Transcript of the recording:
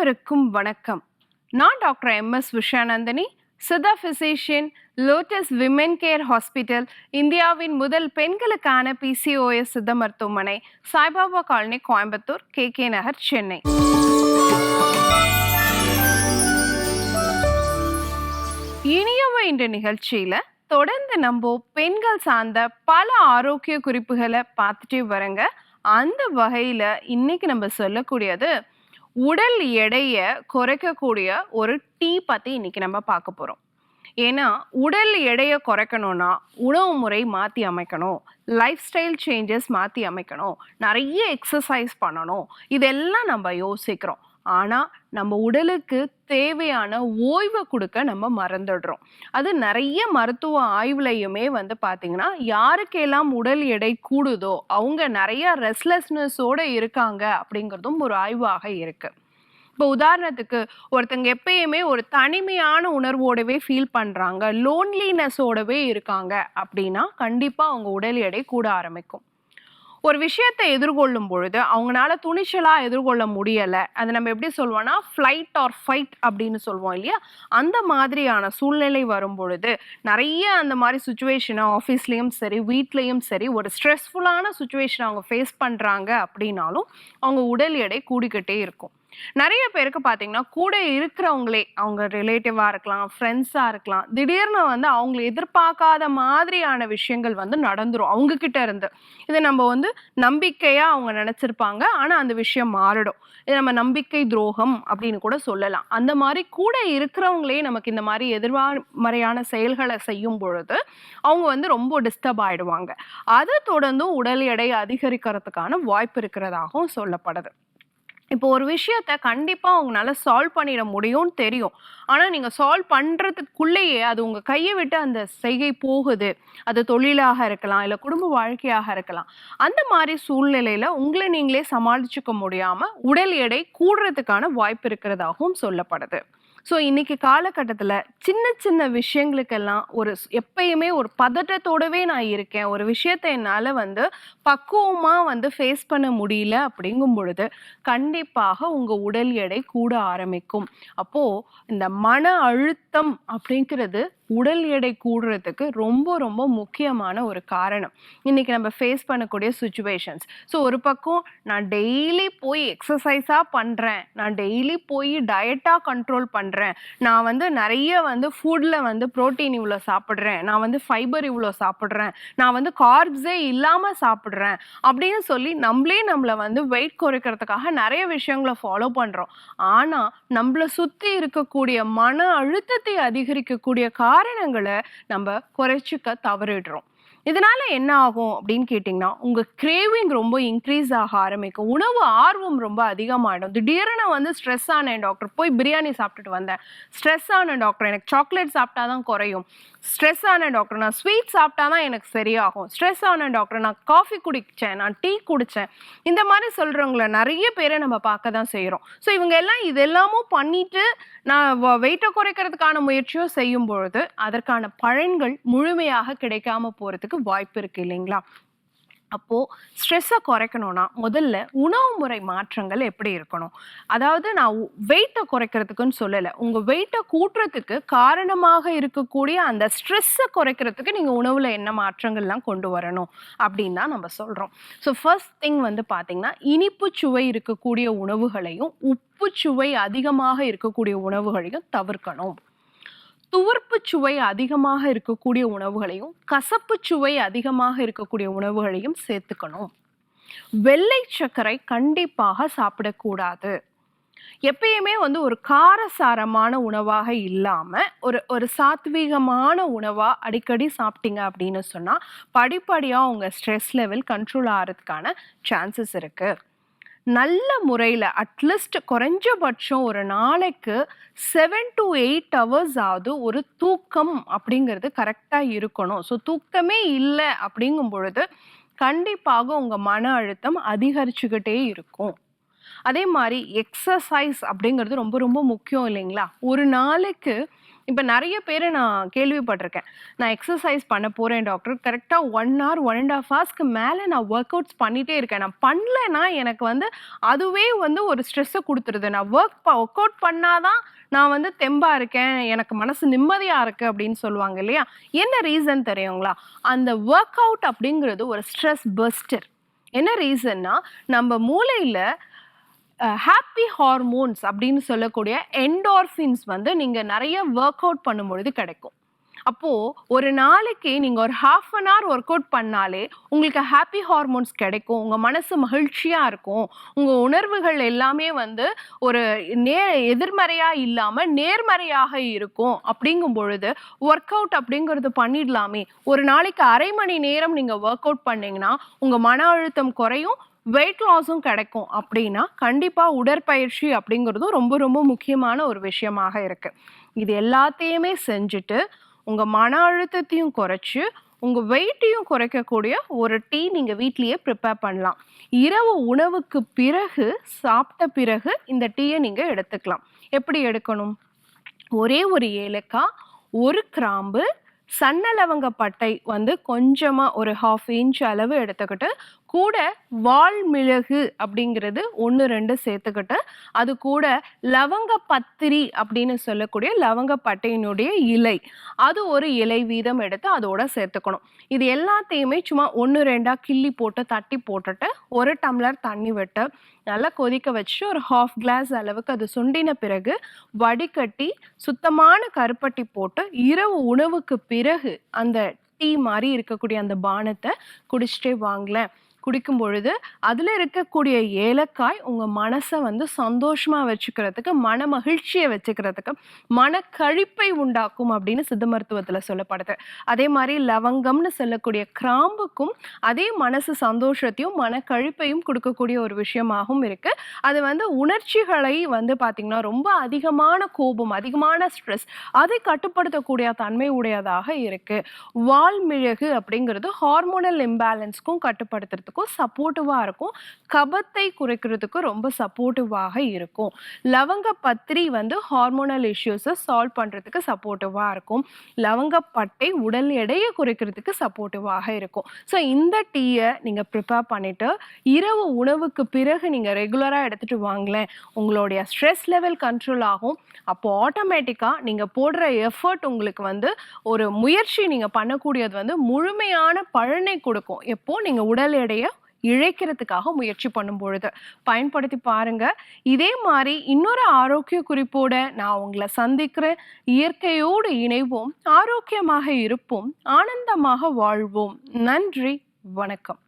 அனைவருக்கும் வணக்கம். நான் doctor MS. Vishanandhini, Siddha physician, lotus women care hospital, இந்தியாவின் முதல் பெண்களுக்கான PCOS சித்த மருத்துவமனை, சாய்பாபா காலனி, கோயம்புத்தூர், KK நகர், சென்னை. இனியவை என்ற நிகழ்ச்சியில தொடர்ந்து நம்ம பெண்கள் சார்ந்த பல ஆரோக்கிய குறிப்புகளை பார்த்துட்டே வரங்க. அந்த வகையில இன்னைக்கு நம்ம சொல்லக்கூடியது உடல் எடையை குறைக்கக்கூடிய ஒரு டீ பத்தி இன்னைக்கு நம்ம பார்க்க போறோம். ஏன்னா உடல் எடையை குறைக்கணும்னா உணவு முறை மாற்றி அமைக்கணும், லைஃப் ஸ்டைல் சேஞ்சஸ் மாற்றி அமைக்கணும், நிறைய எக்ஸசைஸ் பண்ணணும், இதெல்லாம் நம்ம யோசிக்கிறோம். ஆனால் நம்ம உடலுக்கு தேவையான ஓய்வை கொடுக்க நம்ம மறந்துடுறோம். அது நிறைய மருத்துவ ஆய்வுலையுமே பார்த்தீங்கன்னா, யாருக்கெல்லாம் உடல் எடை கூடுதோ அவங்க நிறைய ரெஸ்ட்லெஸ்னஸோடு இருக்காங்க அப்படிங்கிறதும் ஒரு ஆய்வாக இருக்கு. இப்போ உதாரணத்துக்கு ஒருத்தங்க எப்பயுமே ஒரு தனிமையான உணர்வோடவே ஃபீல் பண்ணுறாங்க, லோன்லினஸோடவே இருக்காங்க அப்படின்னா கண்டிப்பாக அவங்க உடல் எடை கூட ஆரம்பிக்கும். ஒரு விஷயத்தை எதிர்கொள்ளும் பொழுது அவங்களால துணிச்சலாக எதிர்கொள்ள முடியலை, அது நம்ம எப்படி சொல்லுவோம்னா ஃப்ளைட் ஆர் ஃபைட் அப்படின்னு சொல்லுவோம் இல்லையா, அந்த மாதிரியான சூழ்நிலை வரும் பொழுது நிறைய அந்த மாதிரி சுச்சுவேஷனை ஆஃபீஸ்லேயும் சரி வீட்லேயும் சரி ஒரு ஸ்ட்ரெஸ்ஃபுல்லான சுச்சுவேஷனை அவங்க ஃபேஸ் பண்ணுறாங்க அப்படின்னாலும் அவங்க உடல் எடை கூடிக்கிட்டே இருக்கும். நிறைய பேருக்கு பார்த்தீங்கன்னா கூட இருக்கிறவங்களே, அவங்க ரிலேட்டிவாக இருக்கலாம், ஃப்ரெண்ட்ஸாக இருக்கலாம், திடீர்னு அவங்களை எதிர்பார்க்காத மாதிரியான விஷயங்கள் நடந்துரும் அவங்க கிட்ட இருந்து. இதை நம்ம நம்பிக்கையாக அவங்க நினச்சிருப்பாங்க, ஆனால் அந்த விஷயம் மாறிடும். இது நம்ம நம்பிக்கை துரோகம் அப்படின்னு கூட சொல்லலாம். அந்த மாதிரி கூட இருக்கிறவங்களே நமக்கு இந்த மாதிரி எதிர்மறையான செயல்களை செய்யும் பொழுது அவங்க ரொம்ப டிஸ்டர்ப் ஆகிடுவாங்க. அதை தொடர்ந்து உடல் எடை அதிகரிக்கிறதுக்கான வாய்ப்பு இருக்கிறதாகவும் சொல்லப்படுது. இப்போ ஒரு விஷயத்த கண்டிப்பாக அவங்களால சால்வ் பண்ணிட முடியும்னு தெரியும், ஆனால் நீங்கள் சால்வ் பண்ணுறதுக்குள்ளேயே அது உங்கள் கையை விட்டு அந்த செய்கை போகுது. அது தொழிலாக இருக்கலாம், இல்லை குடும்ப வாழ்க்கையாக இருக்கலாம். அந்த மாதிரி சூழ்நிலையில் உங்களை நீங்களே சமாளிச்சுக்க முடியாமல் உடல் எடை கூடுறதுக்கான வாய்ப்பு இருக்கிறதாகவும் சொல்லப்படுது. ஸோ இன்னைக்கு காலகட்டத்தில் சின்ன சின்ன விஷயங்களுக்கெல்லாம் எப்பயுமே ஒரு பதட்டத்தோடவே நான் இருக்கேன், ஒரு விஷயத்தை என்னால் பக்குவமாக ஃபேஸ் பண்ண முடியல அப்படிங்கும் பொழுது கண்டிப்பாக உங்கள் உடல் எடை கூட ஆரம்பிக்கும். அப்போது இந்த மன அழுத்தம் அப்படிங்கிறது உடல் எடை கூடுறதுக்கு ரொம்ப ரொம்ப முக்கியமான ஒரு காரணம் இன்னைக்கு நம்ம ஃபேஸ் பண்ணக்கூடிய சுச்சுவேஷன்ஸ். ஸோ ஒரு பக்கம் நான் டெய்லி போய் எக்ஸசைஸாக பண்ணுறேன், நான் டெய்லி போய் டயட்டாக கண்ட்ரோல் பண்ணுறேன், நான் நிறைய ஃபுட்டில் ப்ரோட்டீன் இவ்வளோ சாப்பிட்றேன், நான் ஃபைபர் இவ்வளோ சாப்பிட்றேன், நான் கார்ப்ஸே இல்லாமல் சாப்பிட்றேன் அப்படின்னு சொல்லி நம்மளை வெயிட் குறைக்கிறதுக்காக நிறைய விஷயங்களை ஃபாலோ பண்ணுறோம். ஆனால் நம்மளை சுற்றி இருக்கக்கூடிய மன அழுத்தத்தை அதிகரிக்கக்கூடிய காரணங்களை நம்ம குறைச்சிக்க தவறிடுறோம். இதனால என்ன ஆகும் அப்படின்னு கேட்டிங்கன்னா, உங்கள் கிரேவிங் ரொம்ப இன்க்ரீஸ் ஆக ஆரம்பிக்கும், உணவு ஆர்வம் ரொம்ப அதிகமாகிடும். திடீர்னு ஸ்ட்ரெஸ் ஆனேன் டாக்டர், போய் பிரியாணி சாப்பிட்டுட்டு வந்தேன், ஸ்ட்ரெஸ் ஆன டாக்டர் எனக்கு சாக்லேட் சாப்பிட்டா தான் குறையும், ஸ்ட்ரெஸ் ஆன டாக்டர் நான் ஸ்வீட் சாப்பிட்டா தான் எனக்கு சரியாகும், ஸ்ட்ரெஸ் ஆன டாக்டர் நான் காஃபி குடித்தேன், நான் டீ குடித்தேன், இந்த மாதிரி சொல்கிறவங்கள நிறைய பேரை நம்ம பார்க்க தான் செய்கிறோம். ஸோ இவங்க எல்லாம் இதெல்லாமும் பண்ணிட்டு நான் வெயிட்டை குறைக்கிறதுக்கான முயற்சியும் செய்யும் பொழுது அதற்கான பலன்கள் முழுமையாக கிடைக்காம போகிறதுக்கு வாய்ப்பு இருக்கு இல்லைங்களா? அப்போது ஸ்ட்ரெஸ்ஸை குறைக்கணும்னா முதல்ல உணவு முறை மாற்றங்கள் எப்படி இருக்கணும். அதாவது நான் வெயிட்டை குறைக்கிறதுக்குன்னு சொல்லலை, உங்கள் வெயிட்டை கூட்டுறதுக்கு காரணமாக இருக்கக்கூடிய அந்த ஸ்ட்ரெஸ்ஸை குறைக்கிறதுக்கு நீங்கள் உணவில் என்ன மாற்றங்கள்லாம் கொண்டு வரணும் அப்படின்னு தான் நம்ம சொல்கிறோம். ஸோ ஃபர்ஸ்ட் திங் பார்த்தீங்கன்னா, இனிப்பு சுவை இருக்கக்கூடிய உணவுகளையும் உப்பு சுவை அதிகமாக இருக்கக்கூடிய உணவுகளையும் தவிர்க்கணும். துவர்ப்பு சுவை அதிகமாக இருக்கக்கூடிய உணவுகளையும் கசப்பு சுவை அதிகமாக இருக்கக்கூடிய உணவுகளையும் சேர்த்துக்கணும். வெள்ளை சர்க்கரை கண்டிப்பாக சாப்பிடக்கூடாது. எப்பயுமே ஒரு காரசாரமான உணவாக இல்லாமல் ஒரு சாத்வீகமான உணவாக அடிக்கடி சாப்பிட்டீங்க அப்படின்னு சொன்னால் படிப்படியாக உங்கள் ஸ்ட்ரெஸ் லெவல் கண்ட்ரோல் ஆகிறதுக்கான சான்சஸ் இருக்குது. நல்ல முறையில் அட்லீஸ்ட் குறைஞ்சபட்சம் ஒரு நாளைக்கு 7 to 8 hours ஆகுது ஒரு தூக்கம் அப்படிங்கிறது கரெக்டாக இருக்கணும். ஸோ தூக்கமே இல்லை அப்படிங்கும் பொழுது கண்டிப்பாக உங்கள் மன அழுத்தம் அதிகரிச்சுக்கிட்டே இருக்கும். அதே மாதிரி எக்ஸசைஸ் அப்படிங்கிறது ரொம்ப ரொம்ப முக்கியம் இல்லைங்களா? ஒரு நாளைக்கு இப்ப நெறைய பேர நான் கேள்விப்பட்டிருக்கேன். நான் எக்ஸர்சைஸ் பண்ண போறேன் டாக்டர். கரெக்ட்டா 1 ஹவர், 1 1/2 ஹவர்ஸ்க்கு மேல நான் வொர்க் அவுட்ஸ் பண்ணிட்டே இருக்கேன். நான் பண்ணலன்னா எனக்கு வந்து அதுவே வந்து ஒரு ஸ்ட்ரெஸ்ஸ குடுத்துருது. நான் வொர்க் அவுட் பண்ணா தான் நான் வந்து தெம்பா இருக்கேன், எனக்கு மனசு நிம்மதியா இருக்கு அப்படின்னு சொல்லுவாங்க இல்லையா? என்ன ரீசன் தெரியுங்களா? அந்த வொர்க் அவுட் அப்படிங்கிறது ஒரு ஸ்ட்ரெஸ் பஸ்டர். என்ன ரீசன்னா, நம்ம மூளையில ஹாப்பி ஹார்மோன்ஸ் அப்படின்னு சொல்லக்கூடிய என்டார்ஃபின்ஸ் வந்து நீங்க நெறைய வொர்க் அவுட் பண்ணும்பொழுது கிடைக்கும். அப்போ ஒரு நாளைக்கு நீங்க ஒரு 1/2 அன் ஹவர் ஒர்க் அவுட் பண்ணாலே உங்களுக்கு ஹாப்பி ஹார்மோன்ஸ் கிடைக்கும். உங்க மனசு மகிழ்ச்சியா இருக்கும். உங்க உணர்வுகள் எல்லாமே வந்து ஒரு நே எதிர்மறையா இல்லாம நேர்மறையாக இருக்கும். அப்படிங்கும் பொழுது ஒர்க் அவுட் அப்படிங்கிறது பண்ணிடலாமே. ஒரு நாளைக்கு 1/2 மணி நேரம் நீங்க ஒர்க் அவுட் பண்ணீங்கன்னா, உங்க மன அழுத்தம் குறையும். வெயிட் லாஸும் கிடைக்கும் அப்படின்னா, கண்டிப்பா உடற்பயிற்சி அப்படிங்கிறதும் ரொம்ப ரொம்ப முக்கியமான ஒரு விஷயமாக இருக்கு. இது எல்லாத்தையுமே செஞ்சுட்டு உங்க மன அழுத்தத்தையும் குறைச்சு, உங்க வெயிட்டையும் குறைக்கக்கூடிய ஒரு டீ நீங்க வீட்லயே ப்ரிப்பேர் பண்ணலாம். இரவு உணவுக்கு பிறகு, சாப்பிட்ட பிறகு இந்த டீய நீங்க எடுத்துக்கலாம். எப்படி எடுக்கணும்? ஒரே ஒரு ஏலக்காய், 1 கிராம்பு, சன்ன லவங்க பட்டை வந்து கொஞ்சமா ஒரு 1/2 இன்ச் அளவு எடுத்துக்கிட்டு, கூட வால் மிளகு அப்படிங்கிறது 1, 2 சேர்த்துக்கிட்டு, அது கூட லவங்க பத்திரி அப்படின்னு சொல்லக்கூடிய லவங்க பட்டையினுடைய இலை, அது ஒரு இலை வீதம் எடுத்து அதோட சேர்த்துக்கணும். இது எல்லாத்தையுமே சும்மா 1, 2ஆ கிள்ளி போட்டு, தட்டி போட்டுட்டு, 1 டம்ளர் தண்ணி விட்டு நல்லா கொதிக்க வச்சு ஒரு 1/2 கிளாஸ் அளவுக்கு அது சுண்டின பிறகு வடிகட்டி சுத்தமான கருப்பட்டி போட்டு இரவு உணவுக்கு பிறகு அந்த டீ மாதிரி இருக்கக்கூடிய அந்த பானத்தை குடிச்சிட்டே வாங்களேன். குடிக்கும் பொழுது அதுல இருக்கக்கூடிய ஏலக்காய் உங்க மனசை வந்து சந்தோஷமா வச்சுக்கிறதுக்கு, மன மகிழ்ச்சியை வச்சுக்கிறதுக்கு, மனக்கழிப்பை உண்டாக்கும் அப்படின்னு சித்த மருத்துவத்துல சொல்லப்படுது. அதே மாதிரி லவங்கம்னு சொல்லக்கூடிய கிராம்புக்கும் அதே மனசு சந்தோஷத்தையும் மனக்கழிப்பையும் கொடுக்கக்கூடிய ஒரு விஷயமாகவும் இருக்கு. அது வந்து உணர்ச்சிகளை வந்து பாத்தீங்கன்னா ரொம்ப அதிகமான கோபம், அதிகமான ஸ்ட்ரெஸ் அதை கட்டுப்படுத்தக்கூடிய தன்மை உடையதாக இருக்கு. வால்மிளகு அப்படிங்கிறது ஹார்மோனல் இம்பேலன்ஸ்க்கும் கட்டுப்படுத்துறதுக்கும் சப்போர்ட்டிவா இருக்கும். கபத்தை குறைக்கிறதுக்கு ரொம்ப சப்போர்ட்டிவாக இருக்கும். லவங்க பத்திரி வந்து ஹார்மோனல் இஷ்யூஸை சால்வ் பண்றதுக்கு சப்போர்ட்டிவா இருக்கும். லவங்கப்பட்டை உடல் எடையை குறைக்கிறதுக்கு சப்போர்ட்டிவாக இருக்கும். ஸோ இந்த டீயை நீங்க ப்ரிப்பேர் பண்ணிட்டு இரவு உணவுக்கு பிறகு நீங்க ரெகுலரா எடுத்துட்டு வாங்களேன். உங்களுடைய ஸ்ட்ரெஸ் லெவல் கண்ட்ரோல் ஆகும். அப்போ ஆட்டோமேட்டிக்கா நீங்க போடுற எஃபர்ட் உங்களுக்கு வந்து ஒரு முயற்சி நீங்க பண்ணக்கூடியது வந்து முழுமையான பலனை கொடுக்கும். எப்போ நீங்க உடல் எடையை இழைக்கிறதுக்காக முயற்சி பண்ணும் பொழுது பயன்படுத்தி பாருங்க. இதே மாதிரி இன்னொரு ஆரோக்கிய குறிப்போட நான் உங்களை சந்திக்கிறேன். இயற்கையோடு இணைவோம், ஆரோக்கியமாக இருப்போம், ஆனந்தமாக வாழ்வோம். நன்றி, வணக்கம்.